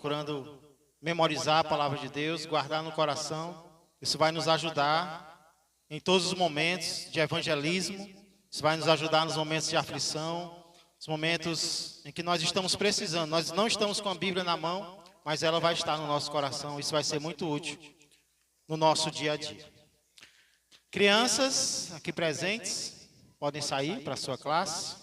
procurando memorizar a palavra de Deus, guardar no coração. Isso vai nos ajudar em todos os momentos de evangelismo. Isso vai nos ajudar nos momentos de aflição, nos momentos em que nós estamos precisando. Nós não estamos com a Bíblia na mão, mas ela vai estar no nosso coração. Isso vai ser muito útil no nosso dia a dia. Crianças aqui presentes, podem sair para a sua classe.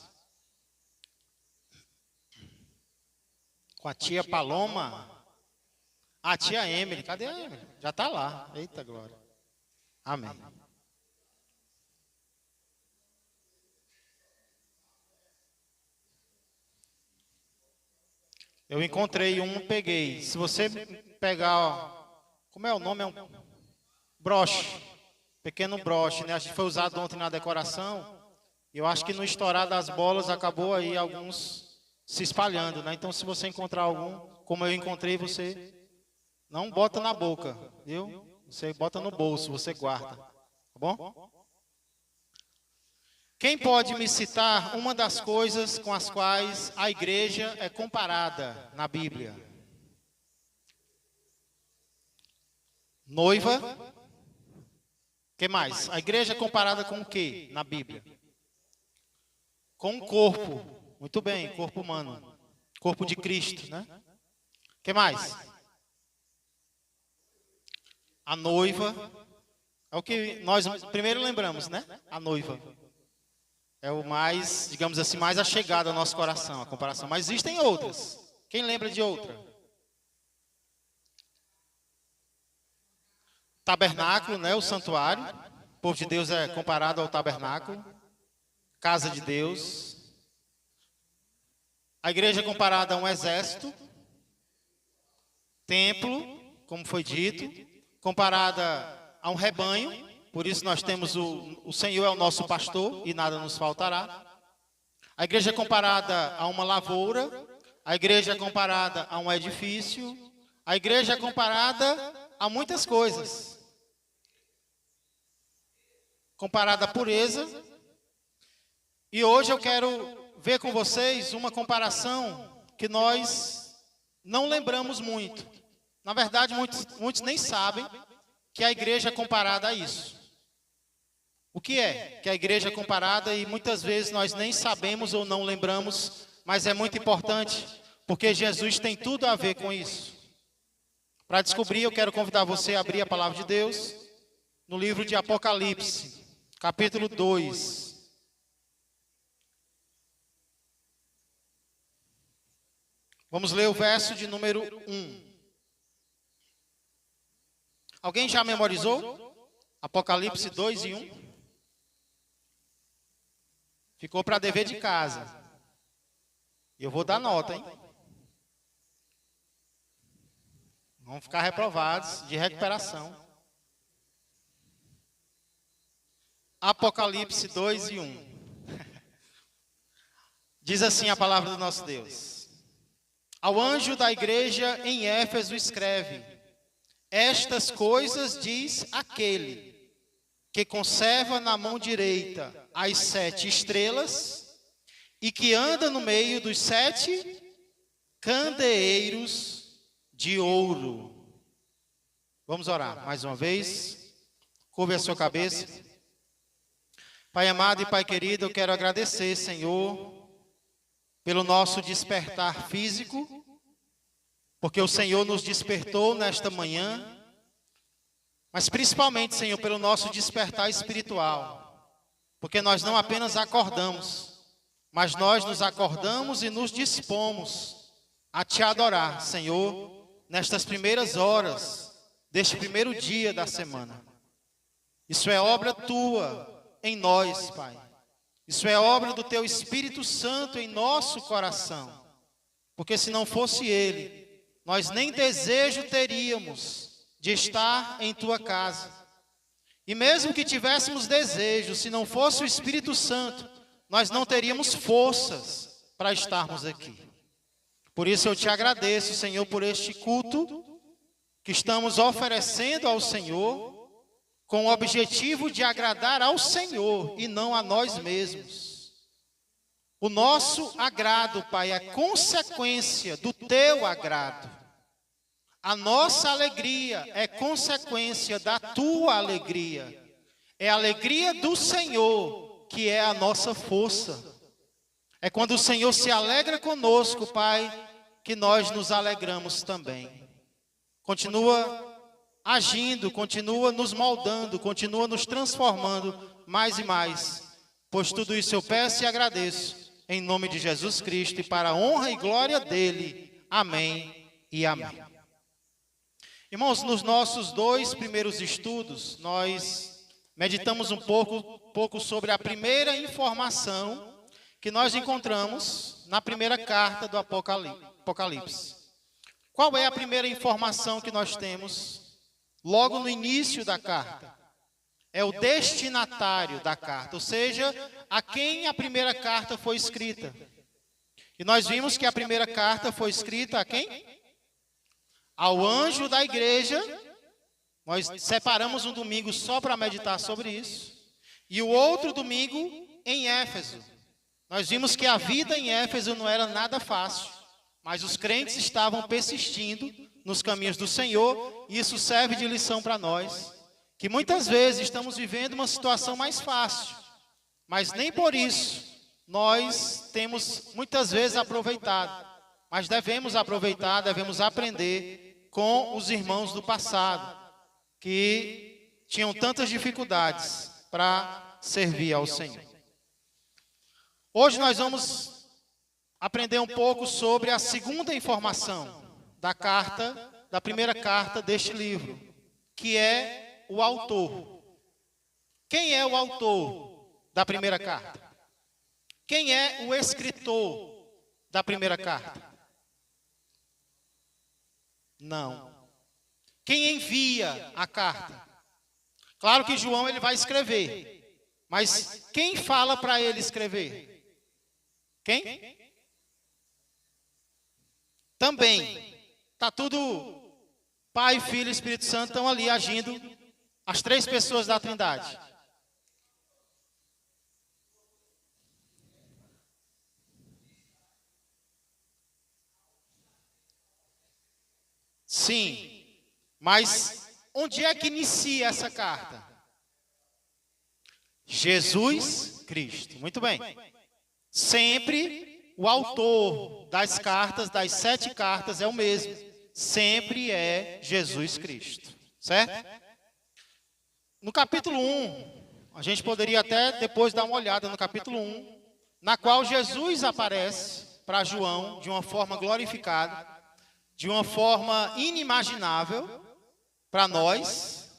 Com a tia Paloma. A tia Emily. Cadê a Emily? Já está lá. Eita glória. Amém. Eu encontrei um, peguei. Se você pegar, como é o nome? É um broche. Pequeno broche, né? Acho que foi usado ontem na decoração. Eu acho que no estourar das bolas acabou aí alguns se espalhando, né? Então, se você encontrar algum, como eu encontrei, você não bota na boca, viu? Você bota no bolso, você guarda, tá bom? Quem pode me citar uma das coisas com as quais a igreja é comparada na Bíblia? Noiva. O que mais? A igreja é comparada com o que na Bíblia? Com o corpo. Muito bem, corpo humano. Corpo de Cristo, né? O que mais? A noiva. É o que nós primeiro lembramos, né? A noiva. É o mais, digamos assim, mais achegado ao nosso coração, a comparação. Mas existem outras. Quem lembra de outra? Tabernáculo, né? O santuário. O povo de Deus é comparado ao tabernáculo. Casa de Deus. A igreja é comparada a um exército. Templo, como foi dito. Comparada a um rebanho. Por isso nós temos o Senhor é o nosso pastor e nada nos faltará. A igreja é comparada a uma lavoura. A igreja é comparada a um edifício. A igreja é comparada a muitas coisas. Comparada à pureza. E hoje eu quero ver com vocês uma comparação que nós não lembramos muito. Na verdade, muitos nem sabem que a igreja é comparada a isso. O que é que a igreja é comparada e muitas vezes nós nem sabemos ou não lembramos, mas é muito importante, porque Jesus tem tudo a ver com isso. Para descobrir, eu quero convidar você a abrir a palavra de Deus no livro de Apocalipse, capítulo 2. Vamos ler o verso de número 1. Alguém já memorizou? Apocalipse 2 e 1. Ficou para dever de casa. Eu vou dar nota, hein? Vamos ficar reprovados de recuperação. Apocalipse 2 e 1. Diz assim a palavra do nosso Deus. Ao anjo da igreja em Éfeso escreve: estas coisas diz aquele que conserva na mão direita as 7 estrelas e que anda no meio dos 7 candeeiros de ouro. Vamos orar mais uma vez. Curve a sua cabeça. Pai amado e Pai querido, eu quero agradecer, Senhor, pelo nosso despertar físico, porque o Senhor nos despertou nesta manhã, mas principalmente, Senhor, pelo nosso despertar espiritual, porque nós não apenas acordamos, mas nós nos acordamos e nos dispomos a Te adorar, Senhor, nestas primeiras horas deste primeiro dia da semana. Isso é obra Tua em nós, Pai. Isso é obra do Teu Espírito Santo em nosso coração, porque se não fosse Ele, nós nem desejo teríamos de estar em Tua casa. E mesmo que tivéssemos desejo, se não fosse o Espírito Santo, nós não teríamos forças para estarmos aqui. Por isso eu Te agradeço, Senhor, por este culto que estamos oferecendo ao Senhor, com o objetivo de agradar ao Senhor e não a nós mesmos. O nosso agrado, Pai, é consequência do Teu agrado. A nossa alegria é consequência da tua alegria. É a alegria do Senhor que é a nossa força. É quando o Senhor se alegra conosco, Pai, que nós nos alegramos também. Continua agindo, continua nos moldando, continua nos transformando mais e mais. Pois tudo isso eu peço e agradeço, em nome de Jesus Cristo e para a honra e glória dele. Amém e amém. Irmãos, nos nossos 2 primeiros estudos, nós meditamos um pouco sobre a primeira informação que nós encontramos na primeira carta do Apocalipse. Qual é a primeira informação que nós temos logo no início da carta? É o destinatário da carta, ou seja, a quem a primeira carta foi escrita. E nós vimos que a primeira carta foi escrita a quem? Ao anjo da igreja. Nós separamos um domingo só para meditar sobre isso. E o outro domingo em Éfeso. Nós vimos que a vida em Éfeso não era nada fácil, mas os crentes estavam persistindo nos caminhos do Senhor, e isso serve de lição para nós, que muitas vezes estamos vivendo uma situação mais fácil, mas nem por isso nós temos muitas vezes aproveitado, mas devemos aproveitar, devemos aprender com os irmãos do passado, que tinham tantas dificuldades para servir ao Senhor. Hoje nós vamos aprender um pouco sobre a segunda informação da primeira carta deste livro, que é o autor. Quem é o autor da primeira carta? Quem é o escritor da primeira carta? Não. Quem envia a carta? Claro que João ele vai escrever, mas quem fala para ele escrever? Quem? Também. Está tudo, Pai, Filho e Espírito Santo estão ali agindo, as 3 pessoas da Trindade. Sim, mas onde é que inicia essa carta? Jesus Cristo. Muito bem. Sempre o autor das cartas, das 7 cartas, é o mesmo. Sempre é Jesus Cristo. Certo? No capítulo 1, a gente poderia até depois dar uma olhada no capítulo 1, na qual Jesus aparece para João de uma forma glorificada, de uma forma inimaginável para nós,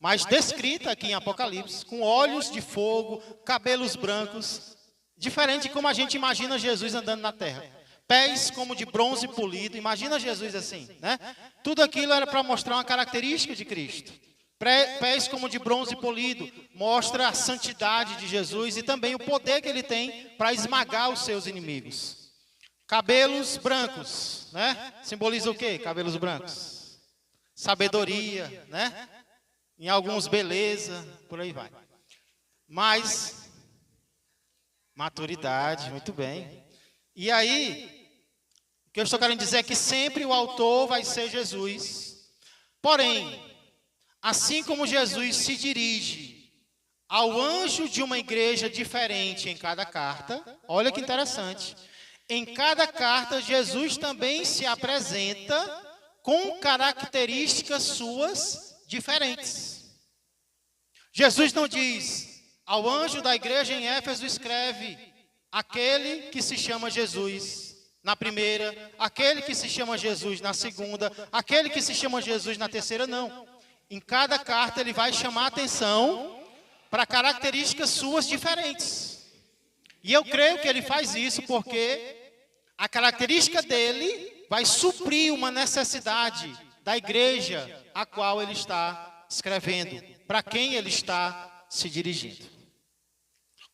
mas descrita aqui em Apocalipse, com olhos de fogo, cabelos brancos, diferente de como a gente imagina Jesus andando na terra. Pés como de bronze polido, imagina Jesus assim, né? Tudo aquilo era para mostrar uma característica de Cristo. Pés como de bronze polido, mostra a santidade de Jesus e também o poder que ele tem para esmagar os seus inimigos. Cabelos brancos, né? Simboliza o quê? Cabelos brancos. Sabedoria, né? Em alguns beleza, por aí vai. Mas maturidade, muito bem. E aí, o que eu estou querendo dizer é que sempre o autor vai ser Jesus. Porém, assim como Jesus se dirige ao anjo de uma igreja diferente em cada carta, olha que interessante. Em cada carta, Jesus também se apresenta com características suas diferentes. Jesus não diz, ao anjo da igreja em Éfeso escreve, aquele que se chama Jesus na primeira, aquele que se chama Jesus na segunda, aquele que se chama Jesus na terceira, não. Em cada carta ele vai chamar atenção para características suas diferentes. E eu creio que ele faz isso porque a característica dele vai suprir uma necessidade da igreja a qual ele está escrevendo, para quem ele está se dirigindo.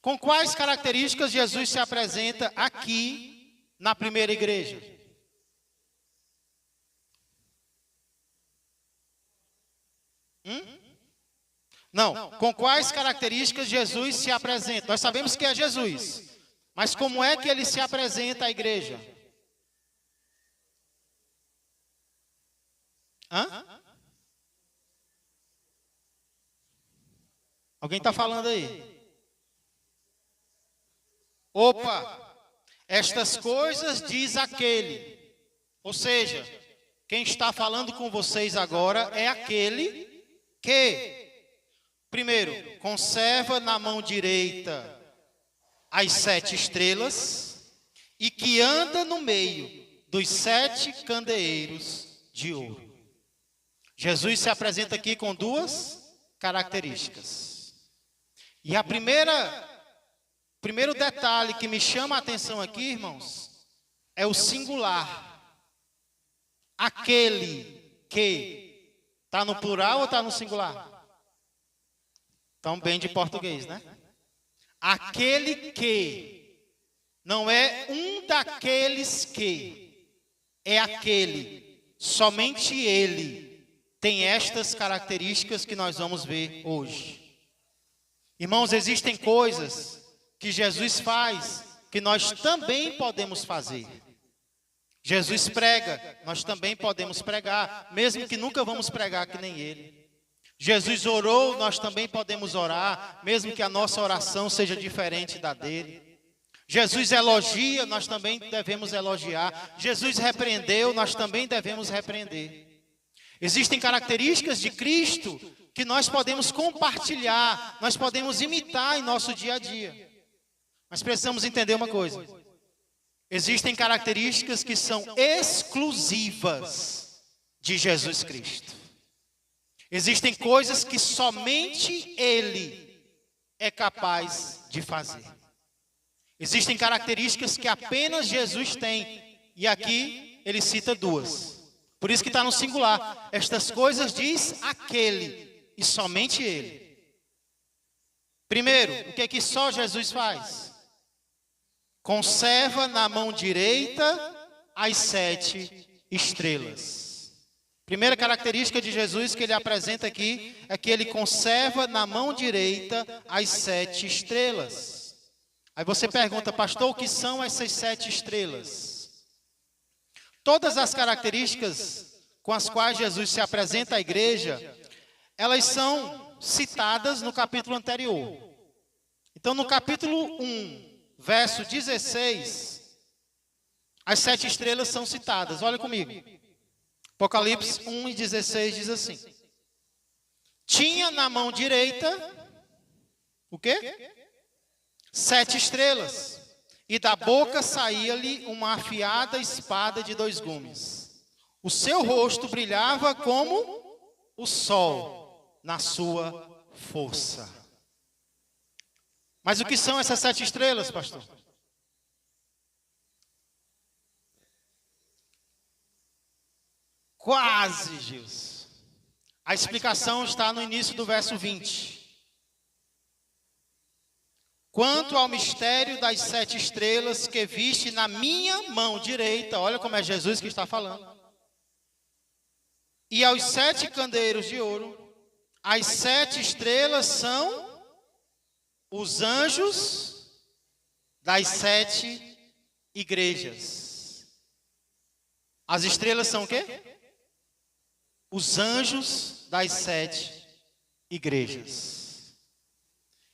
Com quais características Jesus se apresenta aqui na primeira igreja? Não, com quais características Jesus se apresenta? Nós sabemos que é Jesus, mas como é que ele se apresenta à igreja? Hã? Alguém está falando aí? Opa! Estas coisas diz aquele. Ou seja, quem está falando com vocês agora é aquele que, primeiro, conserva na mão direita as 7 estrelas e que anda no meio dos 7 candeeiros de ouro. Jesus se apresenta aqui com 2 características. E a primeiro detalhe que me chama a atenção aqui, irmãos, é o singular. Aquele que. Está no plural ou está no singular? Então, bem de português, né? Aquele que. Não é um daqueles que. É aquele. Somente ele tem estas características que nós vamos ver hoje. Irmãos, existem coisas que Jesus faz que nós também podemos fazer. Jesus prega, nós também podemos pregar, mesmo que nunca vamos pregar que nem ele. Jesus orou, nós também podemos orar, mesmo que a nossa oração seja diferente da dele. Jesus elogia, nós também devemos elogiar. Jesus repreendeu, nós também devemos repreender. Existem características de Cristo que nós podemos compartilhar, nós podemos imitar em nosso dia a dia. Mas precisamos entender uma coisa. Existem características que são exclusivas de Jesus Cristo. Existem coisas que somente Ele é capaz de fazer. Existem características que apenas Jesus tem. E aqui ele cita 2. Por isso que está no singular. Estas coisas diz aquele e somente Ele. Primeiro, o que é que só Jesus faz? Conserva na mão direita as 7 estrelas. Primeira característica de Jesus que ele apresenta aqui é que ele conserva na mão direita as 7 estrelas. Aí você pergunta, pastor, o que são essas 7 estrelas? Todas as características com as quais Jesus se apresenta à igreja, elas são citadas no capítulo anterior. Então, no capítulo 1, verso 16, as 7 estrelas são citadas. Olha comigo. Apocalipse 1:16 diz assim: tinha na mão direita, o quê? 7 estrelas, e da boca saía-lhe uma afiada espada de 2 gumes. O seu rosto brilhava como o sol na sua força. Mas o que são essas 7 estrelas, pastor? Quase, Gilson. A explicação está no início do verso 20. Quanto ao mistério das 7 estrelas que viste na minha mão direita, olha como é Jesus que está falando. E aos 7 candeeiros de ouro, as 7 estrelas são os anjos das 7 igrejas. As estrelas são o quê? Os anjos das 7 igrejas.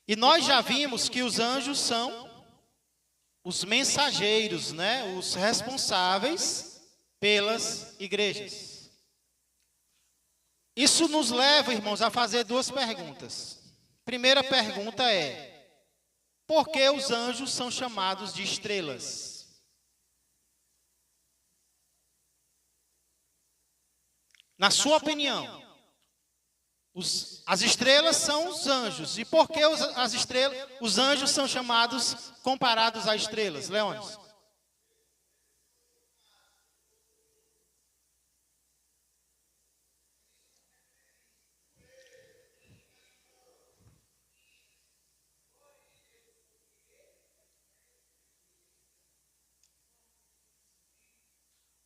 E nós já vimos que os anjos são os mensageiros, né? Os responsáveis pelas igrejas. Isso nos leva, irmãos, a fazer 2 perguntas. Primeira pergunta é: por que os anjos são chamados de estrelas? Na sua opinião, as estrelas são os anjos. E por que os anjos são chamados, comparados a estrelas? Leônidas.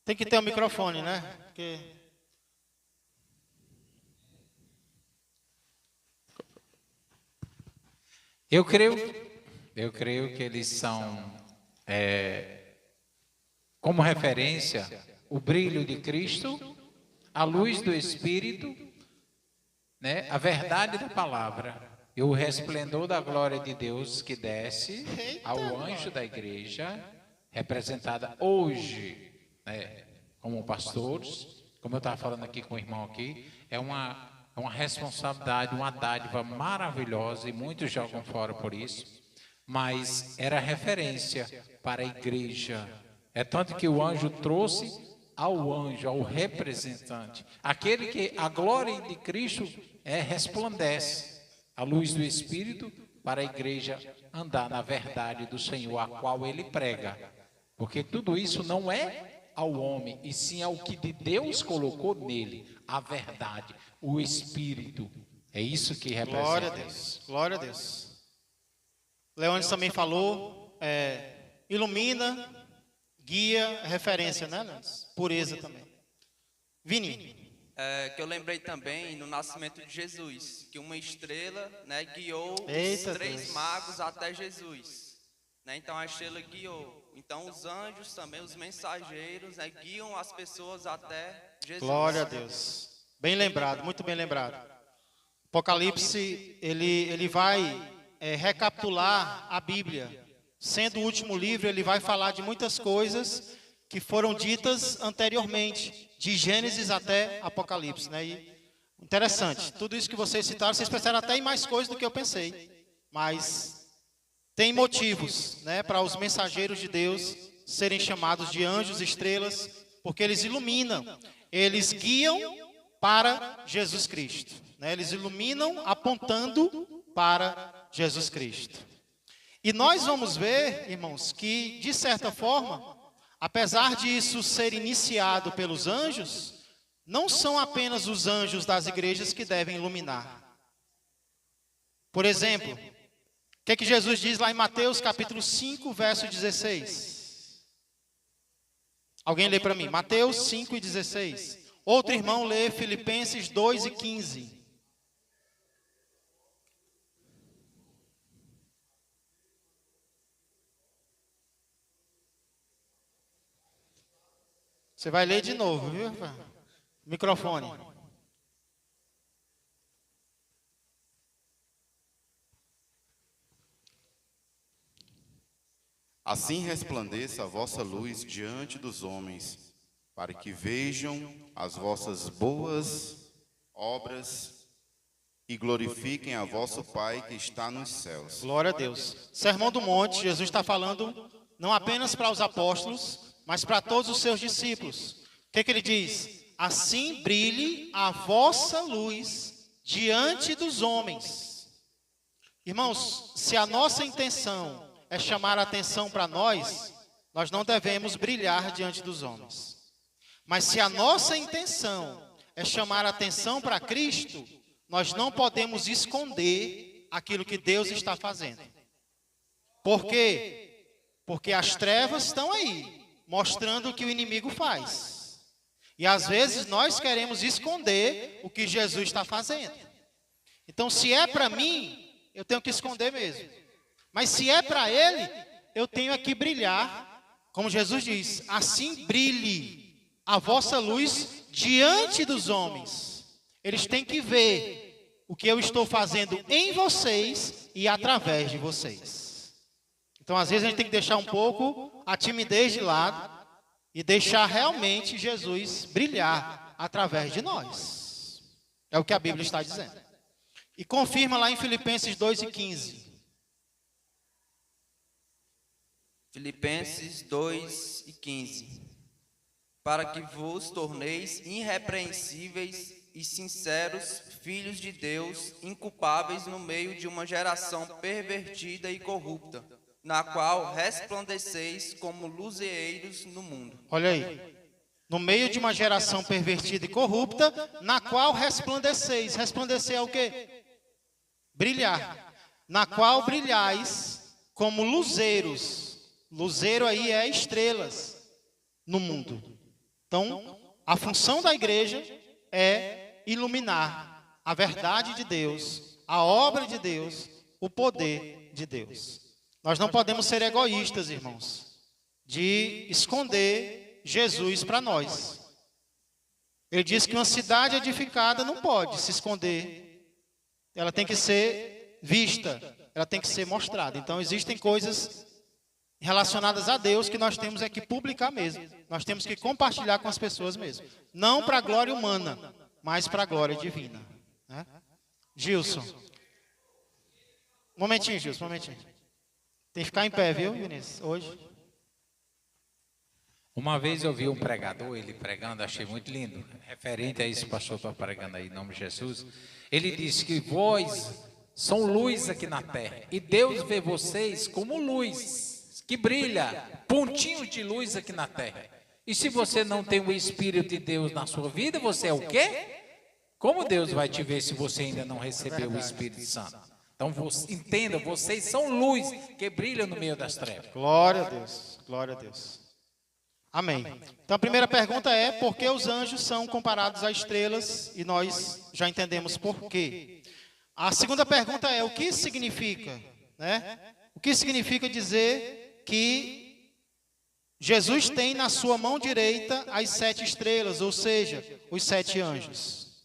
Tem que ter um microfone, né? Porque... Eu creio que eles são, como referência, o brilho de Cristo, a luz do Espírito, né, a verdade da palavra e o resplendor da glória de Deus que desce ao anjo da igreja, representada hoje, né, como pastores, como eu estava falando aqui com o irmão aqui, é uma responsabilidade, uma dádiva maravilhosa, e muitos jogam fora por isso, mas era referência para a igreja. É tanto que o anjo trouxe ao anjo, ao representante, aquele que a glória de Cristo resplandece, a luz do Espírito, para a igreja andar na verdade do Senhor, a qual ele prega. Porque tudo isso não é ao homem, e sim ao que de Deus colocou nele, a verdade, o Espírito. É isso que representa. Glória a Deus, glória a Deus. Leônidas também falou, ilumina, guia, referência, né, Leônidas? Pureza também. Vini. Que eu lembrei também no nascimento de Jesus, que uma estrela, né, guiou Eita os 3 Deus. magos até Jesus. Né, então a estrela guiou. Então os anjos também, os mensageiros, né, guiam as pessoas até Jesus. Glória a Deus. Bem lembrado, muito bem lembrado. Apocalipse, ele vai recapitular a Bíblia. Sendo o último livro, ele vai falar de muitas coisas que foram ditas anteriormente, de Gênesis até Apocalipse, né? E interessante, tudo isso que vocês citaram, vocês pensaram até em mais coisas do que eu pensei, mas tem motivos, né, para os mensageiros de Deus serem chamados de anjos, estrelas, porque eles iluminam, eles guiam para Jesus Cristo, né? Eles iluminam apontando para Jesus Cristo. E nós vamos ver, irmãos, que de certa forma, apesar disso ser iniciado pelos anjos, não são apenas os anjos das igrejas que devem iluminar. Por exemplo, o que é que Jesus diz lá em Mateus capítulo 5, verso 16? Alguém lê para mim, Mateus 5 e 16. Outro irmão lê Filipenses 2 e 15. Você vai ler de novo, viu? Microfone. Assim resplandeça a vossa luz diante dos homens, para que vejam as vossas boas obras e glorifiquem a vosso Pai que está nos céus. Glória a Deus. Sermão do Monte, Jesus está falando não apenas para os apóstolos, mas para todos os seus discípulos. O que é que ele diz? Assim brilhe a vossa luz diante dos homens. Irmãos, se a nossa intenção é chamar a atenção para nós, nós não devemos brilhar diante dos homens. Mas se a nossa intenção é chamar a atenção para Cristo, nós não podemos esconder aquilo que Deus está fazendo. Por quê? Porque as trevas estão aí, mostrando o que o inimigo faz. E às vezes nós queremos esconder o que Jesus está fazendo. Então, se é para mim, eu tenho que esconder mesmo. Mas se é para Ele, eu tenho que brilhar, como Jesus diz, assim brilhe a vossa luz diante dos homens. Eles têm que ver o que eu estou fazendo em vocês e através de vocês. Então, às vezes, a gente tem que deixar um pouco a timidez de lado e deixar realmente Jesus brilhar através de nós. É o que a Bíblia está dizendo. E confirma lá em Filipenses 2 e 15. Filipenses 2 e 15. Para que vos torneis irrepreensíveis e sinceros, filhos de Deus, inculpáveis no meio de uma geração pervertida e corrupta, na qual resplandeceis como luzeiros no mundo. Olha aí. No meio de uma geração pervertida e corrupta, na qual resplandeceis. Resplandecer é o quê? Brilhar. Na qual brilhais como luzeiros. Luzeiro aí é estrelas no mundo. Então, a função da igreja é iluminar a verdade de Deus, a obra de Deus, o poder de Deus. Nós não podemos ser egoístas, irmãos, de esconder Jesus para nós. Ele diz que uma cidade edificada não pode se esconder. Ela tem que ser vista, ela tem que ser mostrada. Então existem coisas relacionadas a Deus que nós temos que publicar mesmo. Nós temos que compartilhar com as pessoas mesmo. Não para a glória humana, mas para a glória divina. Né? Gilson. Um momentinho, Gilson, um momentinho. Tem que ficar em pé, viu, Vinícius? Hoje. Uma vez eu vi um pregador, ele pregando, achei muito lindo. Referente a isso, pastor está pregando aí em nome de Jesus. Ele disse que vós são luz aqui na terra. E Deus vê vocês como luz, que brilha, pontinhos de luz aqui na terra. E se você não tem o Espírito de Deus na sua vida, você é o quê? Como Deus vai te ver se você ainda não recebeu o Espírito Santo? Então, entenda, vocês são luz que brilha no meio das trevas. Glória a Deus, glória a Deus. Amém. Então a primeira pergunta é: por que os anjos são comparados a estrelas? E nós já entendemos por quê. A segunda pergunta é: o que significa? Né? O que significa dizer que Jesus tem na sua mão direita as 7 estrelas, ou seja, os 7 anjos?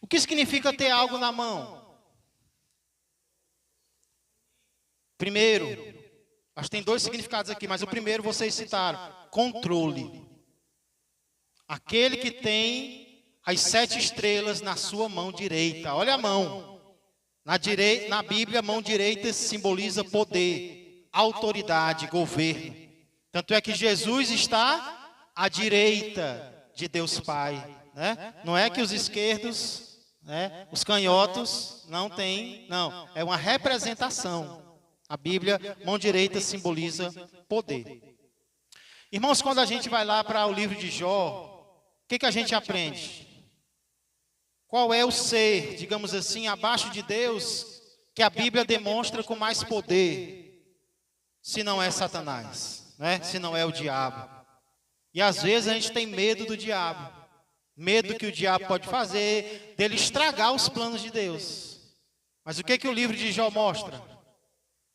O que significa ter algo na mão? Primeiro, acho que tem 2 significados aqui, mas o primeiro vocês citaram: controle. Aquele que tem as 7 estrelas na sua mão direita. Olha a mão. Na Bíblia, a mão direita simboliza poder, autoridade, governo. Tanto é que Jesus está à direita de Deus Pai. Né? Não é que os esquerdos, né, os canhotos, não têm, não. É uma representação. A Bíblia, mão direita simboliza poder. Irmãos, quando a gente vai lá para o livro de Jó, o que a gente aprende? Qual é o ser, digamos assim, abaixo de Deus, que a Bíblia demonstra com mais poder, se não é Satanás, né? Se não é o diabo? E às vezes a gente tem medo do diabo, medo que o diabo pode fazer, dele estragar os planos de Deus. Mas o que o livro de Jó mostra?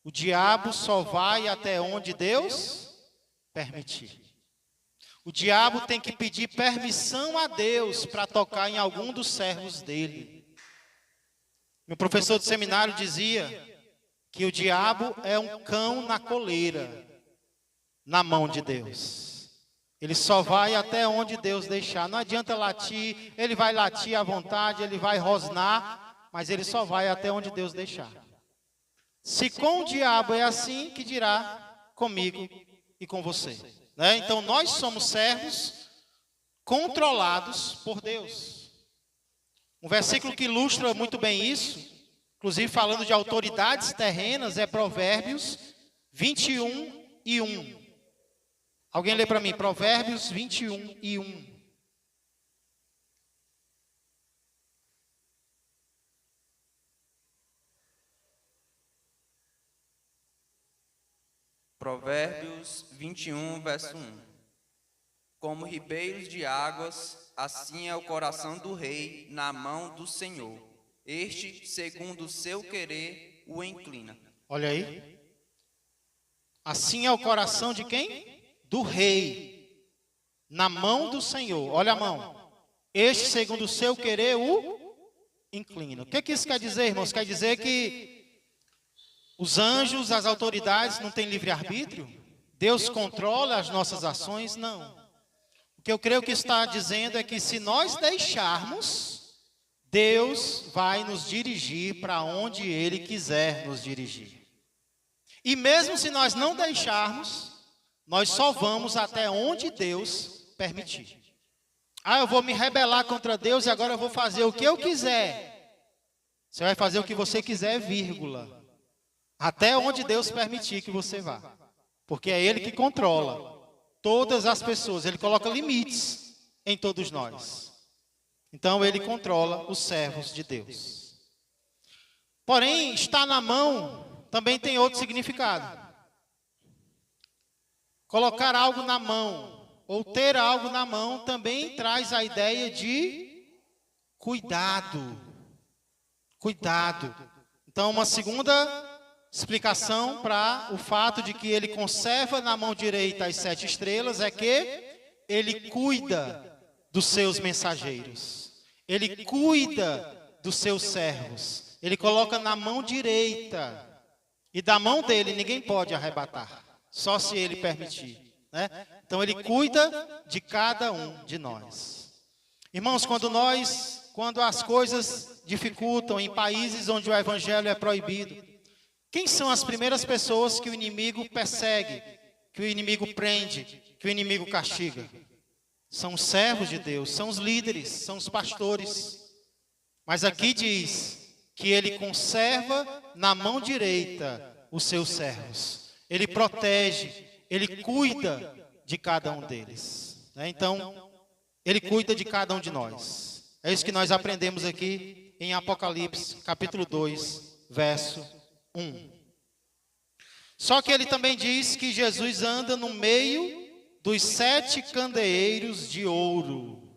O diabo só vai até onde Deus permitir. O diabo tem que pedir permissão a Deus para tocar em algum dos servos dele. Meu professor de seminário dizia que o diabo é um cão na coleira, na mão de Deus. Ele só vai até onde Deus deixar. Não adianta latir, ele vai latir à vontade, ele vai rosnar, mas ele só vai até onde Deus deixar. Se com o diabo é assim, que dirá comigo e com você? Né? Então nós somos servos controlados por Deus. Um versículo que ilustra muito bem isso, inclusive falando de autoridades terrenas, é Provérbios 21:1. Alguém lê para mim, Provérbios 21:1. Provérbios 21, verso 1. Como ribeiros de águas, assim é o coração do rei na mão do Senhor. Este, segundo o seu querer, o inclina. Olha aí. Assim é o coração de quem? Do rei, na mão do Senhor. Olha a mão. Este, segundo o seu querer, o inclina. O que isso quer dizer, irmãos? Quer dizer que os anjos, as autoridades não têm livre-arbítrio? Deus controla as nossas ações? Não. O que eu creio que está dizendo é que se nós deixarmos, Deus vai nos dirigir para onde Ele quiser nos dirigir. E mesmo se nós não deixarmos, nós só vamos até onde Deus permitir. Ah, eu vou me rebelar contra Deus e agora eu vou fazer o que eu quiser. Você vai fazer o que você quiser, vírgula. Até onde Deus permitir que você vá. Porque é Ele que controla todas as pessoas. Ele coloca limites em todos nós. Então Ele controla os servos de Deus. Porém, estar na mão também tem outro significado. Colocar algo na mão ou ter algo na mão também traz a ideia de cuidado. Cuidado. Então, uma segunda explicação para o fato de que ele conserva na mão direita as 7 estrelas é que ele cuida dos seus mensageiros. Ele cuida dos seus servos. Ele coloca na mão direita. E da mão dele ninguém pode arrebatar. Só se ele permitir, né? Então ele cuida de cada um de nós. Irmãos, quando as coisas dificultam em países onde o evangelho é proibido, quem são as primeiras pessoas que o inimigo persegue, que o inimigo prende, que o inimigo castiga? São os servos de Deus, são os líderes, são os pastores. Mas aqui diz que ele conserva na mão direita os seus servos. Ele protege, ele cuida de cada um deles. Então, ele cuida de cada um de nós. É isso que nós aprendemos aqui em Apocalipse, capítulo 2, verso 1. Só que ele também diz que Jesus anda no meio dos 7 candeeiros de ouro.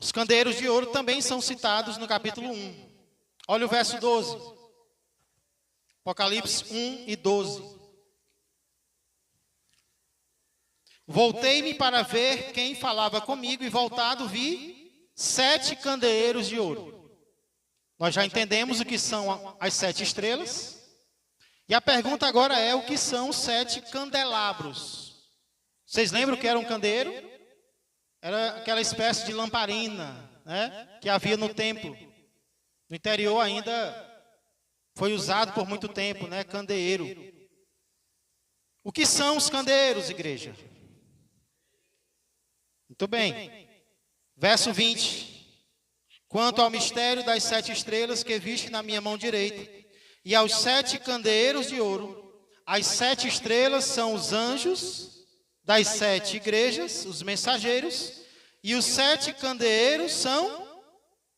Os candeeiros de ouro também são citados no capítulo 1. Olha o verso 12. Apocalipse 1 e 12. Voltei-me para ver quem falava comigo, e voltado vi 7 candeeiros de ouro. Nós já entendemos o que são as 7 estrelas. E a pergunta agora é: o que são os 7 candelabros? Vocês lembram o que era um candeeiro? Era aquela espécie de lamparina, né, que havia no templo. No interior ainda foi usado por muito tempo, né, candeeiro. O que são os candeeiros, igreja? Muito bem. Verso 20. Quanto ao mistério das 7 estrelas que viste na minha mão direita, e aos 7 candeeiros de ouro, as 7 estrelas são os anjos das 7 igrejas, os mensageiros, e os 7 candeeiros são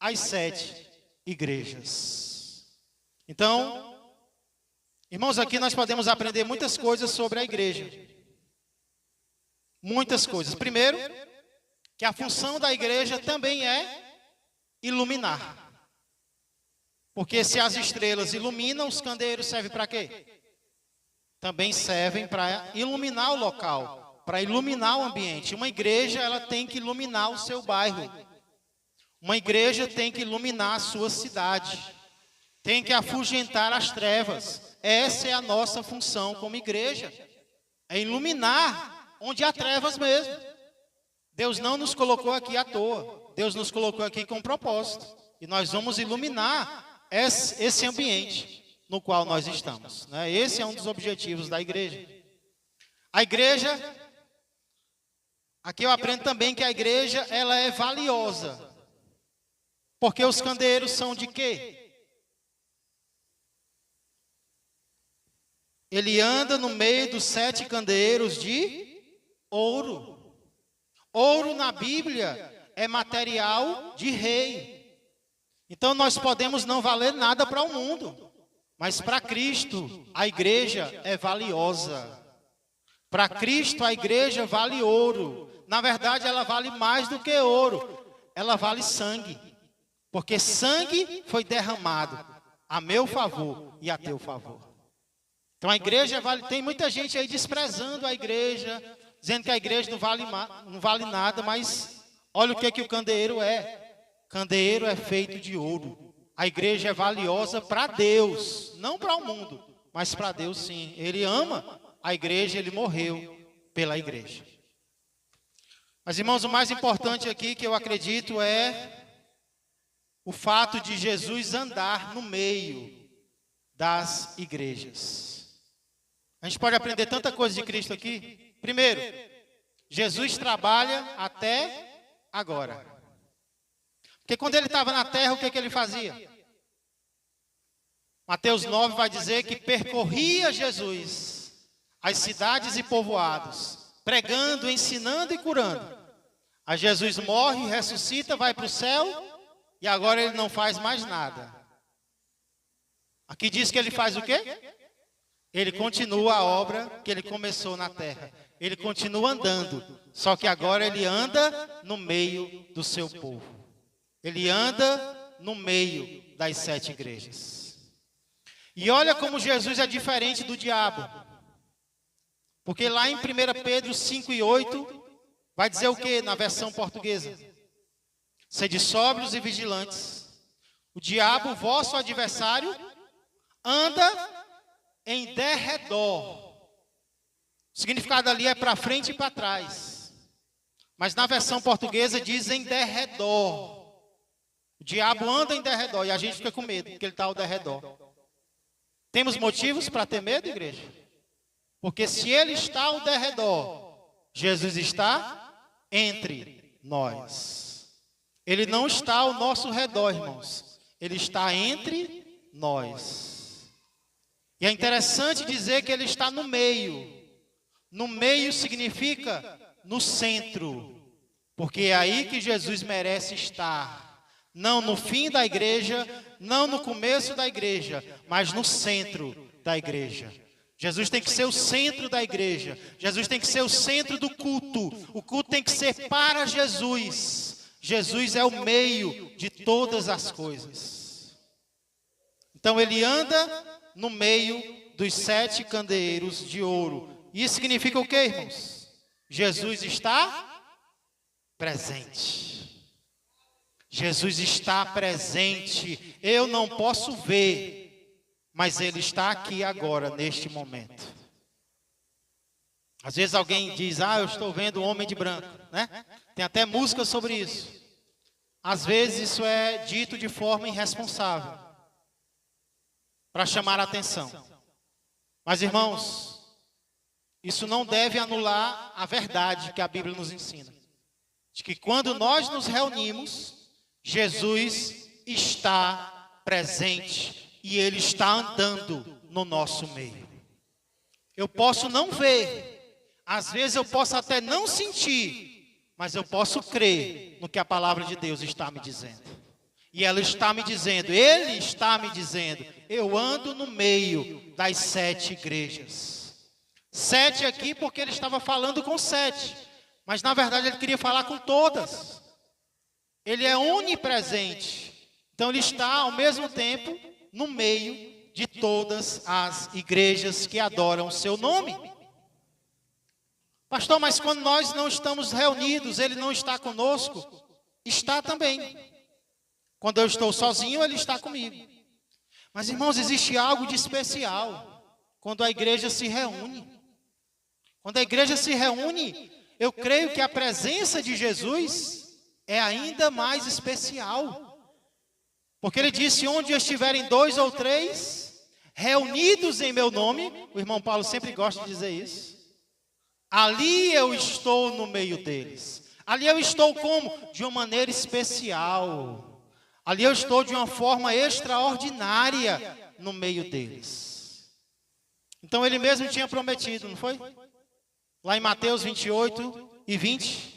as 7 igrejas. Então, irmãos, aqui nós podemos aprender muitas coisas sobre a igreja. Muitas coisas. Primeiro, que a função da igreja também é iluminar. Porque se as estrelas iluminam, os candeeiros servem para quê? Também servem para iluminar o local, para iluminar o ambiente. Uma igreja, ela tem que iluminar o seu bairro. Uma igreja tem que iluminar a sua cidade. Tem que afugentar as trevas. Essa é a nossa função como igreja. É iluminar onde há trevas mesmo. Deus não nos colocou aqui à toa. Deus nos colocou aqui com propósito. E nós vamos iluminar esse ambiente no qual nós estamos, né? Esse é um dos objetivos da igreja. A igreja, aqui eu aprendo também que a igreja, ela é valiosa. Porque os candeeiros são de quê? Ele anda no meio dos 7 candeeiros de ouro. Ouro na Bíblia é material de rei. Então nós podemos não valer nada para o mundo, mas para Cristo a igreja é valiosa. Para Cristo a igreja vale ouro. Na verdade ela vale mais do que ouro, ela vale sangue. Porque sangue foi derramado a meu favor e a teu favor. Então a igreja vale. Tem muita gente aí desprezando a igreja, dizendo que a igreja não vale nada, mas olha o que o candeeiro é. Candeeiro é feito de ouro. A igreja é valiosa para Deus, não para o mundo, mas para Deus sim. Ele ama a igreja, ele morreu pela igreja. Mas irmãos, o mais importante aqui que eu acredito é o fato de Jesus andar no meio das igrejas. A gente pode aprender tanta coisa de Cristo aqui. Primeiro, Jesus trabalha até agora. Porque quando ele estava na terra, o que ele fazia? Mateus 9 vai dizer que percorria Jesus as cidades e povoados, pregando, ensinando e curando. Aí Jesus morre, ressuscita, vai para o céu e agora ele não faz mais nada. Aqui diz que ele faz o quê? Ele continua a obra que ele começou na terra. Ele continua andando, só que agora ele anda no meio do seu povo. Ele anda no meio das 7 igrejas. E olha como Jesus é diferente do diabo. Porque lá em 1 Pedro 5 e 8, Vai dizer o que na versão portuguesa? Sede sóbrios e vigilantes. O diabo, vosso adversário, anda em derredor. O significado ali é para frente e para trás. Mas na versão portuguesa diz em derredor. O diabo anda em derredor e a gente fica com medo, porque ele está ao derredor. Temos motivos para ter medo, igreja? Porque se ele está ao derredor, Jesus está entre nós. Ele não está ao nosso redor, irmãos. Ele está entre nós. E é interessante dizer que ele está no meio. No meio significa no centro. Porque é aí que Jesus merece estar. Não no fim da igreja, não no começo da igreja, mas no centro da igreja. Jesus tem que ser o centro da igreja. Jesus tem que ser o centro do culto. O culto tem que ser para Jesus. Jesus é o meio de todas as coisas. Então ele anda no meio dos 7 candeeiros de ouro. Isso significa o quê, irmãos? Jesus está presente. Jesus está presente. Eu não posso ver, mas ele está aqui agora, neste momento. Às vezes alguém diz, eu estou vendo o homem de branco, né? Tem até música sobre isso. Às vezes isso é dito de forma irresponsável, para chamar a atenção. Mas, irmãos, isso não deve anular a verdade que a Bíblia nos ensina. De que quando nós nos reunimos, Jesus está presente e Ele está andando no nosso meio. Eu posso não ver, às vezes eu posso até não sentir, mas eu posso crer no que a palavra de Deus está me dizendo. E ela está me dizendo, Ele está me dizendo, eu ando no meio das 7 igrejas. 7 aqui porque Ele estava falando com 7, mas na verdade Ele queria falar com todas. Ele é onipresente. Então ele está ao mesmo tempo no meio de todas as igrejas que adoram o seu nome. Pastor, mas quando nós não estamos reunidos, ele não está conosco? Está também. Quando eu estou sozinho, ele está comigo. Mas, irmãos, existe algo de especial quando a igreja se reúne. Quando a igreja se reúne, eu creio que a presença de Jesus é ainda mais especial. Porque ele disse, onde estiverem 2 ou 3 reunidos em meu nome, o irmão Paulo sempre gosta de dizer isso, ali eu estou no meio deles. Ali eu estou como? De uma maneira especial. Ali eu estou de uma forma extraordinária no meio deles. Então ele mesmo tinha prometido, não foi? Lá em Mateus 28 e 20.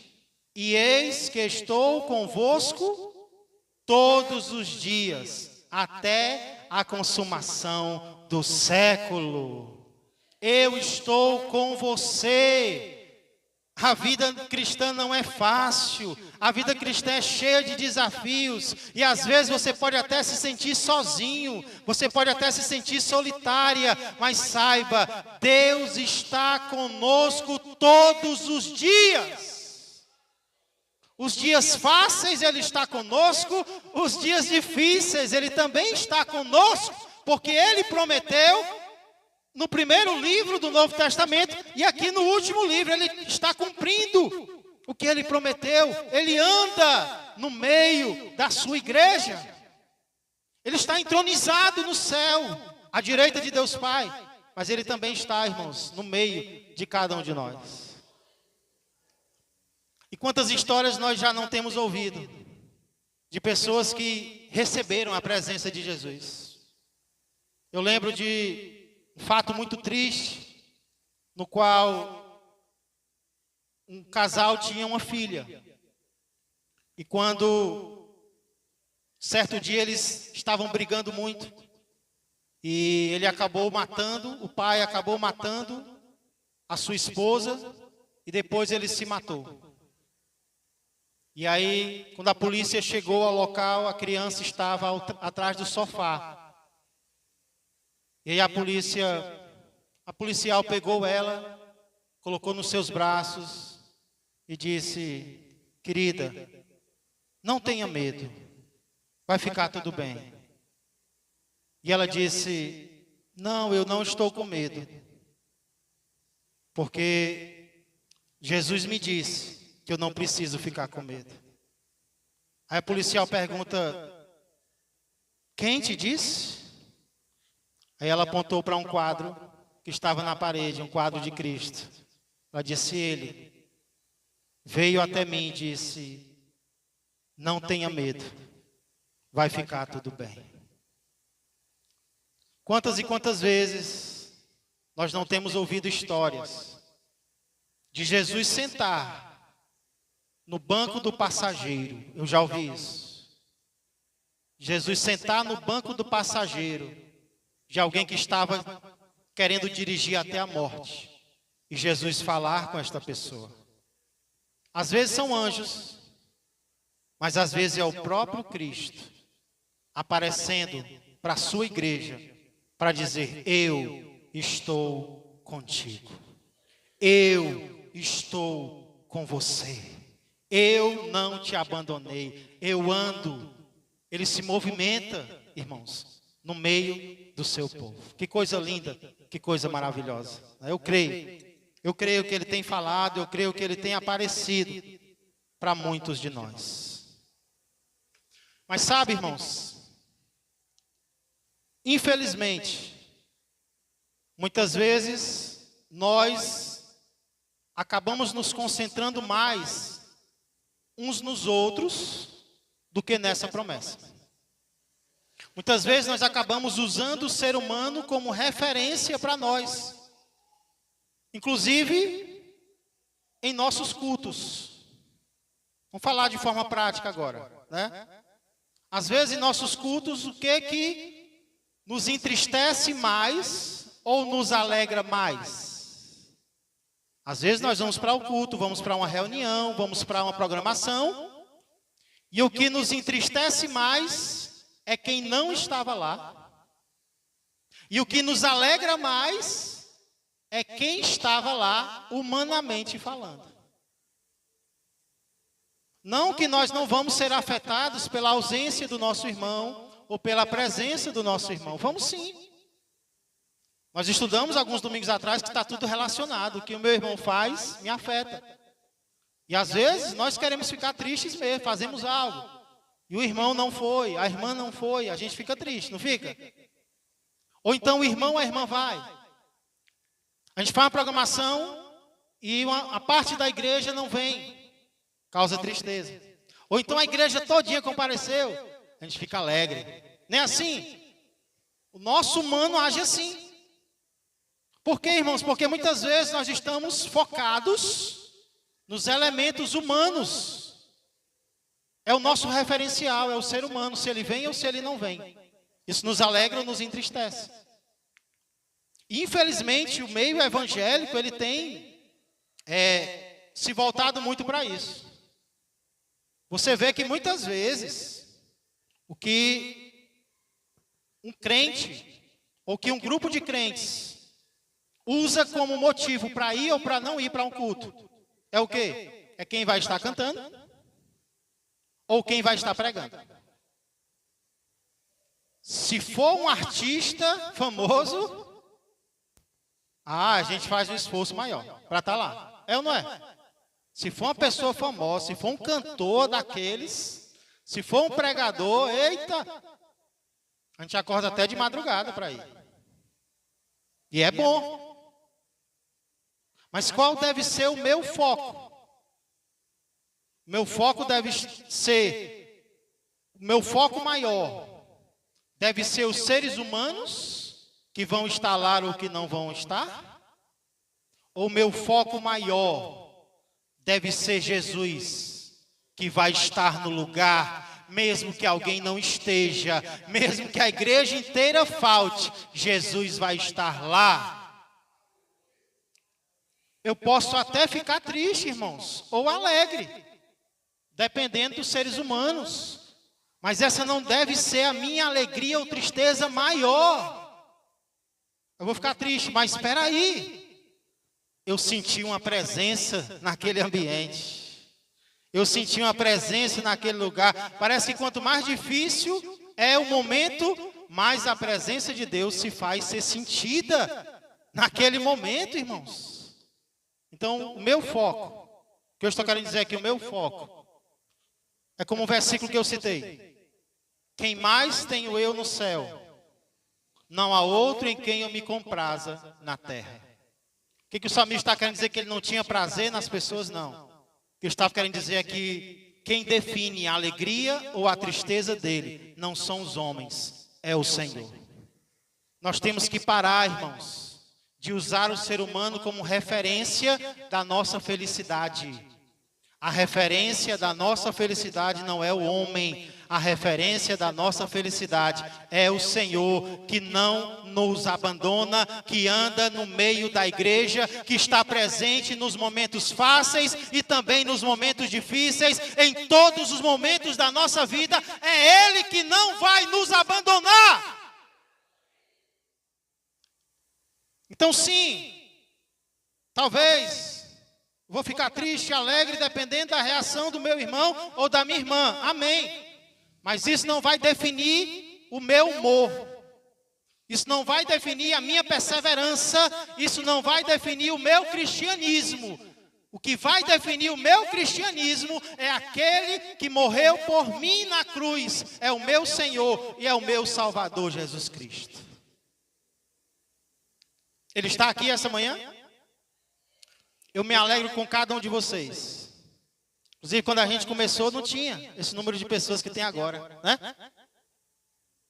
E eis que estou convosco todos os dias, até a consumação do século. Eu estou com você. A vida cristã não é fácil. A vida cristã é cheia de desafios. E às vezes você pode até se sentir sozinho. Você pode até se sentir solitária. Mas saiba, Deus está conosco todos os dias. Os dias fáceis Ele está conosco, os dias difíceis Ele também está conosco, porque Ele prometeu no primeiro livro do Novo Testamento e aqui no último livro Ele está cumprindo o que Ele prometeu. Ele anda no meio da sua igreja. Ele está entronizado no céu, à direita de Deus Pai, mas Ele também está, irmãos, no meio de cada um de nós. E quantas histórias nós já não temos ouvido de pessoas que receberam a presença de Jesus. Eu lembro de um fato muito triste, no qual um casal tinha uma filha. E quando, certo dia, eles estavam brigando muito, e ele acabou matando, o pai acabou matando a sua esposa, e depois ele se matou. E aí, quando a polícia chegou ao local, a criança estava atrás do sofá. E aí a policial pegou ela, colocou nos seus braços e disse: querida, não tenha medo, vai ficar tudo bem. E ela disse: não, eu não estou com medo, porque Jesus me disse que eu não preciso ficar com medo. Aí a policial pergunta: quem te disse? Aí ela apontou para um quadro que estava na parede, um quadro de Cristo. Ela disse: ele veio até mim e disse: não tenha medo, vai ficar tudo bem. Quantas e quantas vezes nós não temos ouvido histórias de Jesus sentar no banco do passageiro? Eu já ouvi isso. Jesus sentar no banco do passageiro de alguém que estava querendo dirigir até a morte, e Jesus falar com esta pessoa. Às vezes são anjos, mas às vezes é o próprio Cristo aparecendo para a sua igreja para dizer: eu estou contigo, eu estou com você, eu não te abandonei, eu ando. Ele se movimenta, irmãos, no meio do seu povo. Que coisa linda, que coisa maravilhosa. Eu creio que ele tem falado, eu creio que ele tem aparecido para muitos de nós. Mas sabe, irmãos, infelizmente, muitas vezes nós acabamos nos concentrando mais uns nos outros do que nessa promessa. Muitas vezes nós acabamos usando o ser humano como referência para nós, inclusive em nossos cultos. Vamos falar de forma prática agora, né? Às vezes em nossos cultos, o que nos entristece mais ou nos alegra mais? Às vezes nós vamos para o culto, vamos para uma reunião, vamos para uma programação, e o que nos entristece mais é quem não estava lá. E o que nos alegra mais é quem estava lá, humanamente falando. Não que nós não vamos ser afetados pela ausência do nosso irmão ou pela presença do nosso irmão. Vamos sim. Nós estudamos alguns domingos atrás que está tudo relacionado. O que o meu irmão faz me afeta. E às vezes nós queremos ficar tristes mesmo, fazemos algo. E o irmão não foi, a irmã não foi, a gente fica triste, não fica? Ou então o irmão, a irmã vai. A gente faz uma programação e a parte da igreja não vem, causa tristeza. Ou então a igreja todinha compareceu, a gente fica alegre. Não é assim? O nosso humano age assim. Por quê, irmãos? Porque muitas vezes nós estamos focados nos elementos humanos. É o nosso referencial, é o ser humano, se ele vem ou se ele não vem. Isso nos alegra ou nos entristece. Infelizmente, o meio evangélico, ele tem se voltado muito para isso. Você vê que muitas vezes, o que um crente, ou que um grupo de crentes, usa como motivo para ir ou para não ir para um culto, é o quê? É quem vai estar cantando, ou quem vai estar pregando. Se for um artista famoso, a gente faz um esforço maior para estar lá. É ou não é? Se for uma pessoa famosa, se for um cantor daqueles, se for um pregador, eita, a gente acorda até de madrugada para ir. E é bom. Mas qual deve ser o meu foco? Meu foco deve ser, o meu foco maior deve ser os seres humanos que vão estar lá ou que não vão estar? Ou meu foco maior deve ser Jesus, que vai estar no lugar, mesmo que alguém não esteja, mesmo que a igreja inteira falte, Jesus vai estar lá. Eu posso até ficar triste, irmãos, ou alegre, dependendo dos seres humanos. Mas essa não deve ser a minha alegria ou tristeza maior. Eu vou ficar triste, mas espera aí. Eu senti uma presença naquele ambiente. Eu senti uma presença naquele lugar. Parece que quanto mais difícil é o momento, mais a presença de Deus se faz ser sentida naquele momento, irmãos. Então, o meu foco, o que eu estou querendo dizer aqui, o meu foco, é como o versículo que eu citei. Quem mais tenho eu no céu, não há outro em quem eu me compraza na terra. O que o salmista está querendo dizer? Que ele não tinha prazer nas pessoas? Não. O que eu estava querendo dizer é que quem define a alegria ou a tristeza dele não são os homens, é o Senhor. Nós temos que parar, irmãos, de usar o ser humano como referência da nossa felicidade. A referência da nossa felicidade não é o homem. A referência da nossa felicidade é o Senhor, que não nos abandona, que anda no meio da igreja, que está presente nos momentos fáceis e também nos momentos difíceis, em todos os momentos da nossa vida. É Ele que não vai nos abandonar. Então sim, talvez vou ficar triste, alegre, dependendo da reação do meu irmão ou da minha irmã. Amém. Mas isso não vai definir o meu humor. Isso não vai definir a minha perseverança. Isso não vai definir o meu cristianismo. O que vai definir o meu cristianismo é aquele que morreu por mim na cruz. É o meu Senhor e é o meu Salvador, Jesus Cristo. Ele está aqui essa manhã? Eu me alegro com cada um de vocês. Inclusive, quando a gente começou, não tinha esse número de pessoas que tem agora, né?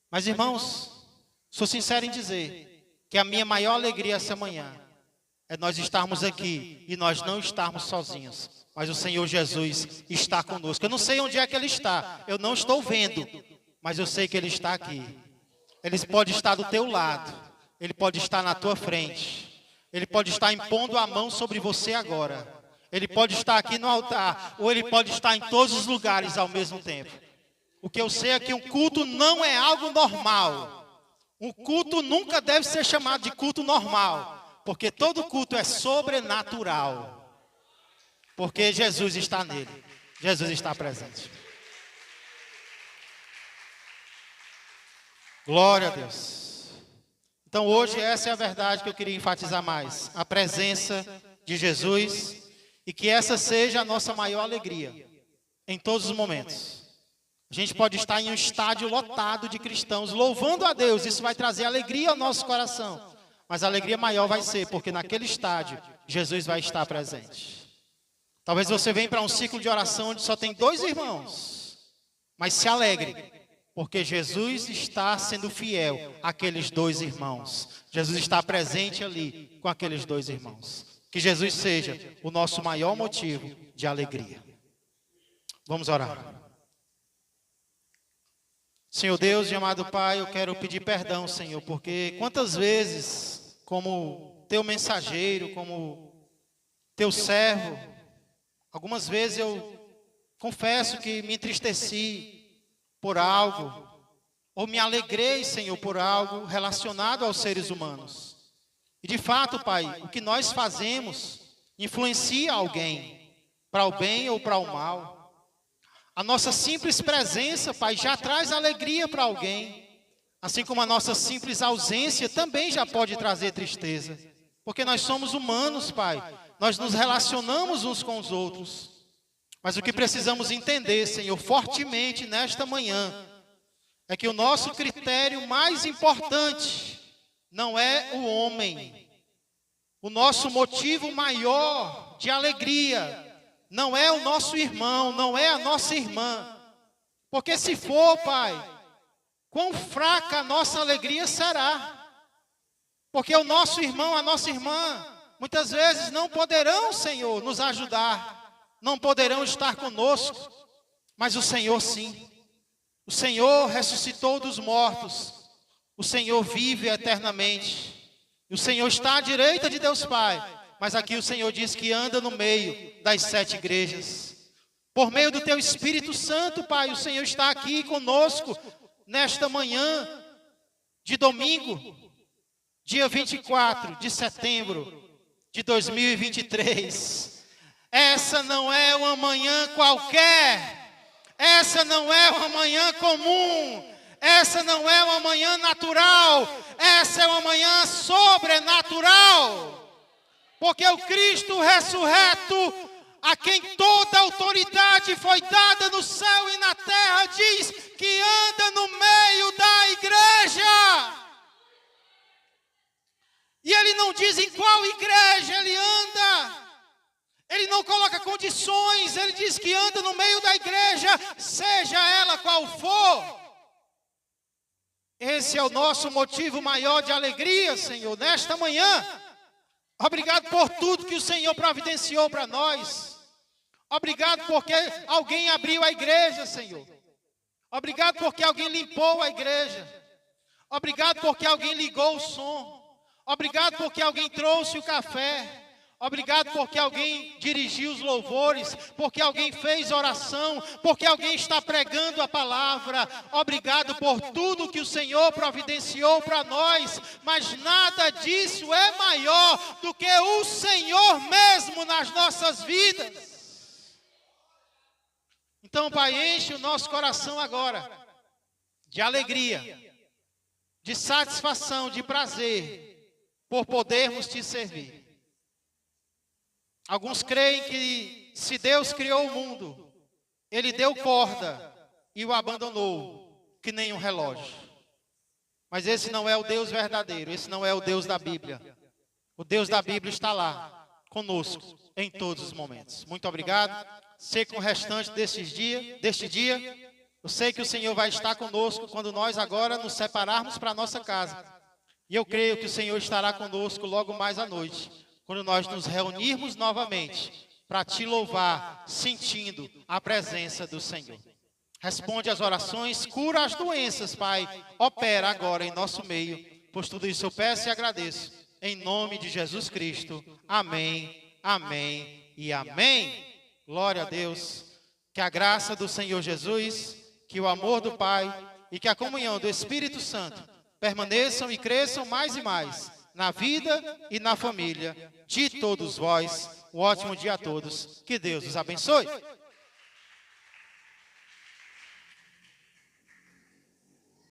Mas, irmãos, sou sincero em dizer que a minha maior alegria essa manhã é nós estarmos aqui e nós não estarmos sozinhos, mas o Senhor Jesus está conosco. Eu não sei onde é que Ele está, eu não estou vendo, mas eu sei que Ele está aqui. Ele pode estar do teu lado, Ele pode estar na tua frente, Ele pode estar impondo a mão sobre você agora. Ele pode estar aqui no altar, ou Ele pode estar em todos os lugares ao mesmo tempo. O que eu sei é que um culto não é algo normal. Um culto nunca deve ser chamado de culto normal, porque todo culto é sobrenatural. Porque Jesus está nele, Jesus está presente. Glória a Deus. Então hoje essa é a verdade que eu queria enfatizar mais. A presença de Jesus. E que essa seja a nossa maior alegria, em todos os momentos. A gente pode estar em um estádio lotado de cristãos, louvando a Deus, isso vai trazer alegria ao nosso coração. Mas a alegria maior vai ser, porque naquele estádio, Jesus vai estar presente. Talvez você venha para um ciclo de oração onde só tem 2 irmãos, mas se alegre, porque Jesus está sendo fiel àqueles 2 irmãos. Jesus está presente ali com aqueles 2 irmãos. Que Jesus seja o nosso maior motivo de alegria. Vamos orar. Senhor Deus e amado Pai, eu quero pedir perdão, Senhor, porque quantas vezes, como teu mensageiro, como teu servo, algumas vezes eu confesso que me entristeci por algo, ou me alegrei, Senhor, por algo relacionado aos seres humanos. E de fato, Pai, o que nós fazemos influencia alguém, para o bem ou para o mal. A nossa simples presença, Pai, já traz alegria para alguém, assim como a nossa simples ausência também já pode trazer tristeza. Porque nós somos humanos, Pai, nós nos relacionamos uns com os outros. Mas o que precisamos entender, Senhor, fortemente nesta manhã, é que o nosso critério mais importante não é o homem. O nosso motivo maior de alegria não é o nosso irmão, não é a nossa irmã. Porque se for, Pai, quão fraca a nossa alegria será. Porque o nosso irmão, a nossa irmã, muitas vezes não poderão, Senhor, nos ajudar, não poderão estar conosco, mas o Senhor sim. O Senhor ressuscitou dos mortos. O Senhor vive eternamente. E o Senhor está à direita de Deus Pai. Mas aqui o Senhor diz que anda no meio das 7 igrejas. Por meio do Teu Espírito Santo, Pai, o Senhor está aqui conosco nesta manhã de domingo, dia 24 de setembro de 2023. Essa não é uma manhã qualquer. Essa não é uma manhã comum. Essa não é uma manhã natural. Essa é uma manhã sobrenatural. Porque o Cristo ressurreto, a quem toda autoridade foi dada no céu e na terra, diz que anda no meio da igreja. E ele não diz em qual igreja ele anda. Ele não coloca condições, ele diz que anda no meio da igreja, seja ela qual for. Esse é o nosso motivo maior de alegria, Senhor, nesta manhã. Obrigado por tudo que o Senhor providenciou para nós. Obrigado porque alguém abriu a igreja, Senhor. Obrigado porque alguém limpou a igreja. Obrigado porque alguém ligou o som. Obrigado porque alguém trouxe o café. Obrigado porque alguém dirigiu os louvores, porque alguém fez oração, porque alguém está pregando a palavra. Obrigado por tudo que o Senhor providenciou para nós, mas nada disso é maior do que o Senhor mesmo nas nossas vidas. Então, Pai, enche o nosso coração agora de alegria, de satisfação, de prazer, por podermos te servir. Alguns creem que se Deus criou o mundo, Ele deu corda e o abandonou, que nem um relógio. Mas esse não é o Deus verdadeiro, esse não é o Deus da Bíblia. O Deus da Bíblia está lá, conosco, em todos os momentos. Muito obrigado. Sei que com o restante deste dia, eu sei que o Senhor vai estar conosco quando nós agora nos separarmos para a nossa casa. E eu creio que o Senhor estará conosco logo mais à noite, quando nós nos reunirmos novamente para te louvar, sentindo a presença do Senhor. Responde às orações, cura as doenças, Pai. Opera agora em nosso meio. Pois tudo isso eu peço e agradeço. Em nome de Jesus Cristo. Amém, amém e amém. Glória a Deus. Que a graça do Senhor Jesus, que o amor do Pai e que a comunhão do Espírito Santo permaneçam e cresçam mais e mais na vida e na família de todos vós. Um ótimo dia a todos. Que Deus os abençoe.